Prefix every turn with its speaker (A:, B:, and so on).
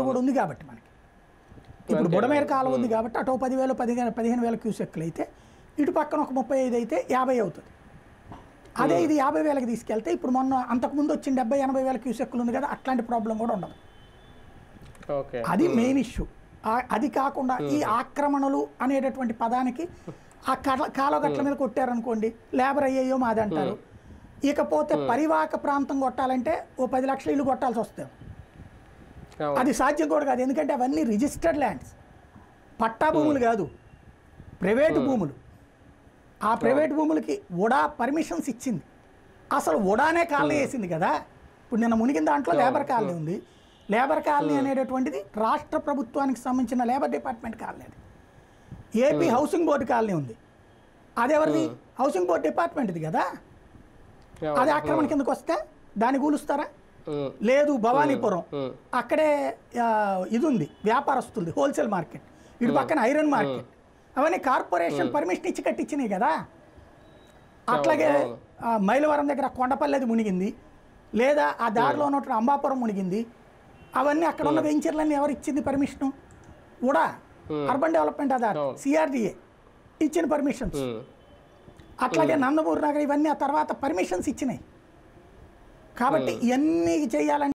A: కూడా ఉంది కాబట్టి మనకి ఇప్పుడు బుడమేర కాలం ఉంది కాబట్టి అటో 10,000 15,000 క్యూసెక్లు అయితే ఇటు పక్కన ఒక 35 అయితే 50 అవుతుంది. అదే ఇది 50,000కి తీసుకెళ్తే ఇప్పుడు మొన్న అంతకుముందు వచ్చిన 70,000 క్యూసెక్లు ఉంది కదా, అట్లాంటి ప్రాబ్లం కూడా ఉండదు. అది మెయిన్ ఇష్యూ. అది కాకుండా ఈ ఆక్రమణలు అనేటటువంటి పదానికి ఆ కాలువగట్ల మీద కొట్టారనుకోండి, లేబర్ అయ్యేయో మాది అంటారు. ఇకపోతే పరివాహక ప్రాంతం కొట్టాలంటే ఓ 10 లక్షల ఇల్లు కొట్టాల్సి వస్తుంది. అది సాధ్యం కూడా కాదు, ఎందుకంటే అవన్నీ రిజిస్టర్డ్ ల్యాండ్స్, పట్టా భూములు కాదు, ప్రైవేటు భూములు. ఆ ప్రైవేట్ భూములకి ఉడా పర్మిషన్స్ ఇచ్చింది. అసలు ఉడానే కాలనీ వేసింది కదా. ఇప్పుడు నిన్న మునిగిన దాంట్లో లేబర్ కాలనీ ఉంది. లేబర్ కాలనీ అనేటటువంటిది రాష్ట్ర ప్రభుత్వానికి సంబంధించిన లేబర్ డిపార్ట్మెంట్ కాలనీ. అది ఏపీ హౌసింగ్ బోర్డు కాలనీ ఉంది, అదెవరిది? హౌసింగ్ బోర్డు డిపార్ట్మెంట్ది కదా. అది ఆక్రమణ కిందకు వస్తే దాన్ని కూలుస్తారా? లేదు. భవానీపురం అక్కడే ఇది ఉంది, వ్యాపారస్తులది హోల్సేల్ మార్కెట్, ఇటు పక్కన ఐరన్ మార్కెట్, అవన్నీ కార్పొరేషన్ పర్మిషన్ ఇచ్చి కట్టించినాయి కదా. అట్లాగే మైలవరం దగ్గర కొండపల్లిది మునిగింది, లేదా ఆ దారిలో ఉన్నట్టు అంబాపురం మునిగింది. అవన్నీ అక్కడ ఉన్న వెంచర్లన్నీ ఎవరు ఇచ్చింది పర్మిషను? కూడా అర్బన్ డెవలప్మెంట్ అథారిటీ సిఆర్డిఏ ఇచ్చిన పర్మిషన్స్. అట్లాగే నందమూరి నగర్ ఇవన్నీ ఆ తర్వాత పర్మిషన్స్ ఇచ్చినాయి. కాబట్టి ఇవన్నీ చేయాలంటే